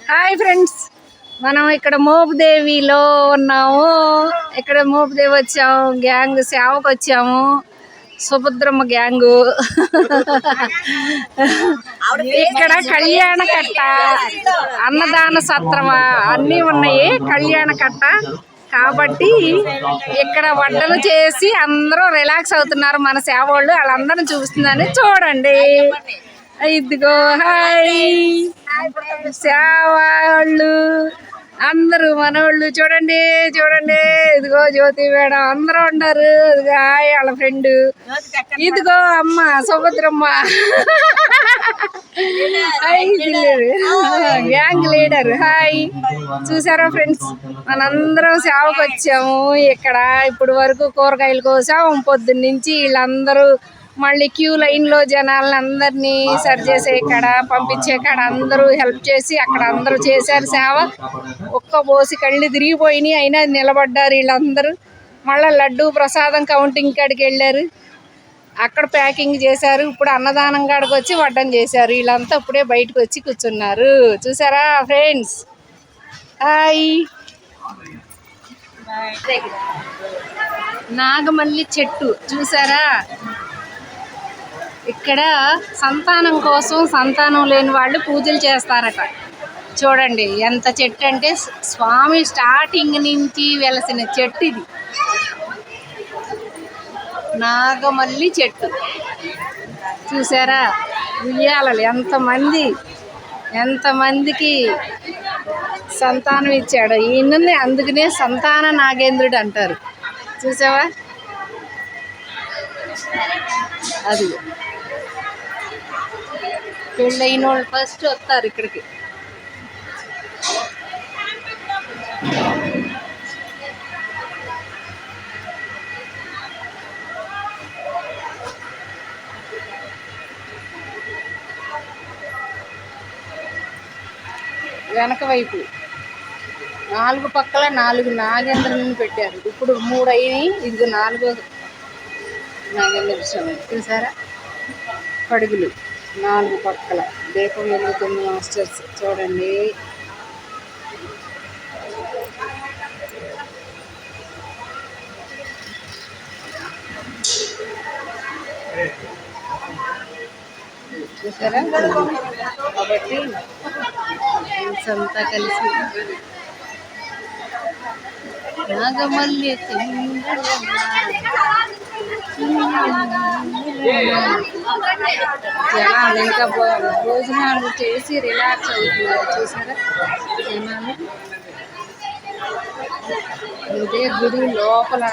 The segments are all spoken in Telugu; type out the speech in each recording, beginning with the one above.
హాయ్ ఫ్రెండ్స్, మనం ఇక్కడ మోపుదేవిలో ఉన్నాము. ఇక్కడ మోపుదేవి వచ్చాము, గ్యాంగ్ సేవకు వచ్చాము. సుభద్రమ్మ గ్యాంగు. ఇక్కడ కళ్యాణ కట్ట, అన్నదాన సత్రమా అన్నీ ఉన్నాయి. కళ్యాణ కట్ట కాబట్టి ఇక్కడ వడ్డలు చేసి అందరూ రిలాక్స్ అవుతున్నారు. మన సేవోళ్ళు వాళ్ళందరినీ చూపిస్తుందని చూడండి. ఇదిగో హాయ్ సేవాళ్ళు అందరూ మనోళ్ళు చూడండి చూడండి. ఇదిగో జ్యోతి మేడం అందరూ ఉన్నారు. ఇదిగో హాయ్ వాళ్ళ ఫ్రెండ్. ఇదిగో అమ్మ సుభద్రమ్మ గ్యాంగ్ లీడర్. హాయ్ చూసారా ఫ్రెండ్స్, మనందరం సేవకు వచ్చాము. ఇక్కడ ఇప్పుడు వరకు కూరగాయలు కోసాం పొద్దున్న నుంచి. వీళ్ళందరూ మళ్ళీ క్యూ లైన్లో జనాలను అందరినీ సరి చేసే కాడ పంపించే కాడ అందరూ హెల్ప్ చేసి అక్కడ అందరూ చేశారు సేవ. ఒక్క పోసి కళ్ళు తిరిగిపోయినాయి, అయినా నిలబడ్డారు వీళ్ళందరూ. మళ్ళీ లడ్డు ప్రసాదం కౌంటింగ్ కాడికి వెళ్ళారు, అక్కడ ప్యాకింగ్ చేశారు. ఇప్పుడు అన్నదానం కాడికి వచ్చి వడ్డం చేశారు. వీళ్ళంతా ఇప్పుడే బయటకు వచ్చి కూర్చున్నారు. చూసారా ఫ్రెండ్స్, హాయ్. నాగమల్లి చెట్టు చూసారా. ఇక్కడ సంతానం కోసం సంతానం లేని వాళ్ళు పూజలు చేస్తారట. చూడండి ఎంత చెట్టు అంటే స్వామి స్టార్టింగ్ నుంచి వెలసిన చెట్టు ఇది. నాగమల్లి చెట్టు చూసారా. ఉయ్యాలలు ఎంతమందికి సంతానం ఇచ్చాడు ఈయనని. అందుకనే సంతాన నాగేంద్రుడు అంటారు. చూసావా, అది పెళ్ళైన వాళ్ళు ఫస్ట్ వస్తారు ఇక్కడికి. వెనక వైపు 4 పక్కల 4 నాగేంద్రుని పెట్టారు. ఇప్పుడు 3 అయినాయి, ఇది 4వ నాగేంద్ర స్వామి. చూసారా పడుగులు 4 పక్కల దీపం వెలుగుతుంది. మాస్టర్స్ చూడండి. చూసారా, కాబట్టి అంతా కలిసి నాగమల్లి జనాలు ఇంకా భోజనాలు చేసి రిలాక్స్ అవుతున్నారు. చూసారా జనాలు. ఇదే గుడి లోపల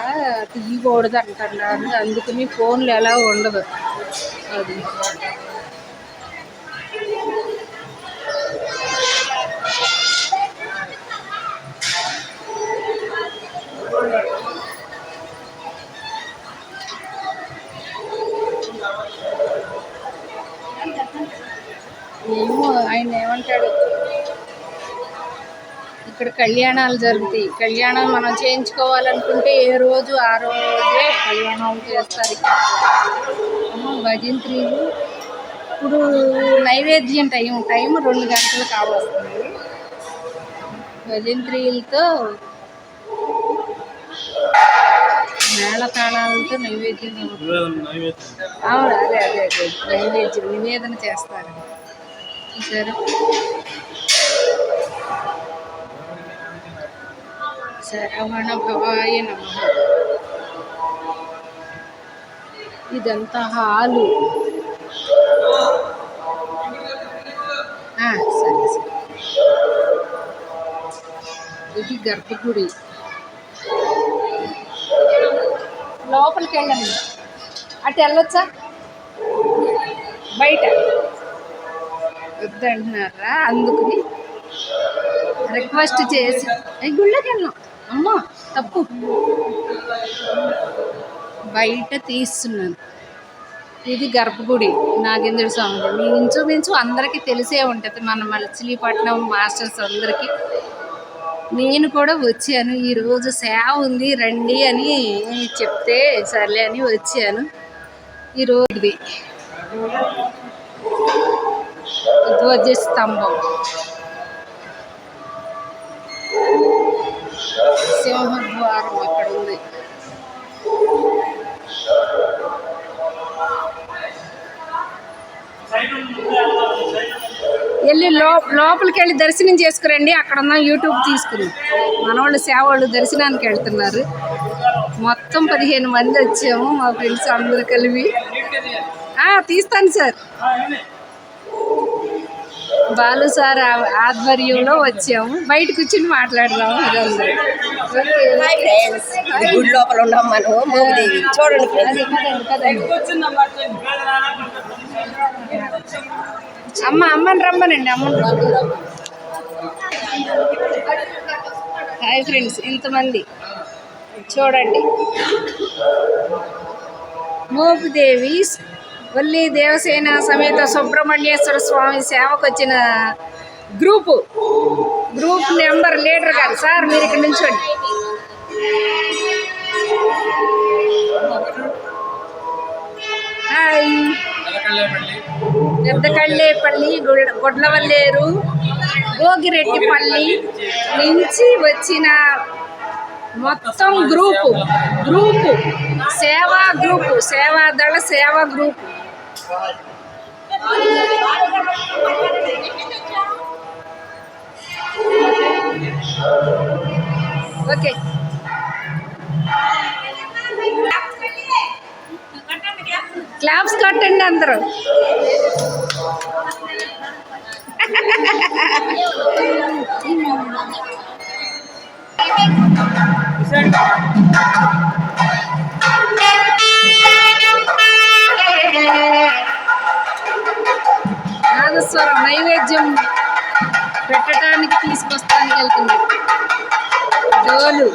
తీయకూడదు అంటున్నారు, అందుకని ఫోన్లు ఎలా ఉండదు. అది ఏమో ఆయన ఏమంటాడు. ఇక్కడ కళ్యాణాలు జరుగుతాయి. కళ్యాణం మనం చేయించుకోవాలనుకుంటే ఏ రోజు ఆ రోజే కళ్యాణాలు చేస్తారు. భజంత్రీలు ఇప్పుడు నైవేద్యం టైం 2 గంటలు కావస్తుంది. భజంత్రీలతో మేళతాళాలతో నైవేద్యం. అవును, అదే నైవేద్యం నివేదన చేస్తారు. సరే, శరవణ భవాయ నమః. ఇదంతా హాలు. సరే, ఇది గర్భగుడి. లోపలికి వెళ్ళండి. అటు వెళ్ళొచ్చా, బయట వద్దంటున్నారా, అందుకని రిక్వెస్ట్ చేసి గుళ్ళకి వెళ్ళాం. అమ్మో తప్పు, బయట తీస్తున్నాను. ఇది గర్భగుడి నాగేంద్ర స్వామి గుడి. ఇంచుమించు అందరికీ తెలిసే ఉంటుంది మన మచిలీపట్నం మాస్టర్స్ అందరికీ. నేను కూడా వచ్చాను. ఈరోజు సేవ ఉంది రండి అని చెప్తే సర్లే అని వచ్చాను. ఈరోజుది ధ్వజస్తంభం, సింహద్వారం అక్కడ ఉంది. వెళ్ళి లోపలికి వెళ్ళి దర్శనం చేసుకురండి. అక్కడ ఉన్న యూట్యూబ్ తీసుకుని మనవాళ్ళు సేవాళ్ళు దర్శనానికి వెళ్తున్నారు. మొత్తం 15 మంది వచ్చాము, మా ఫ్రెండ్స్ అందరు కలిపి. తీస్తాను సార్. బాలు సార్ ఆధ్వర్యంలో వచ్చాము. బయట కూర్చుని మాట్లాడదాము. గుడి లోపల ఉన్నాం మనము. మోగిదేవి చూడండి. అమ్మని రమ్మనండి. హాయ్ ఫ్రెండ్స్, ఇంతమంది చూడండి. మోపిదేవి వల్లి దేవసేన సమేత సుబ్రహ్మణ్యేశ్వర స్వామి సేవకు వచ్చిన గ్రూప్ నెంబర్ లీడర్ గారు. సార్ మీరు ఇక్కడ నుంచోండి. హాయ్. పెద్దకళ్ళేపల్లి, గుడ్లవల్లేరు, భోగిరెడ్డిపల్లి నుంచి వచ్చిన మొత్తం గ్రూపు సేవాదళ సేవా గ్రూప్. ఓకే, క్లాప్స్ కొట్టండి అందరూ. నాదస్వరం నైవేద్యం పెట్టడానికి తీసుకొస్తానికి వెళ్తున్నాం. డోలు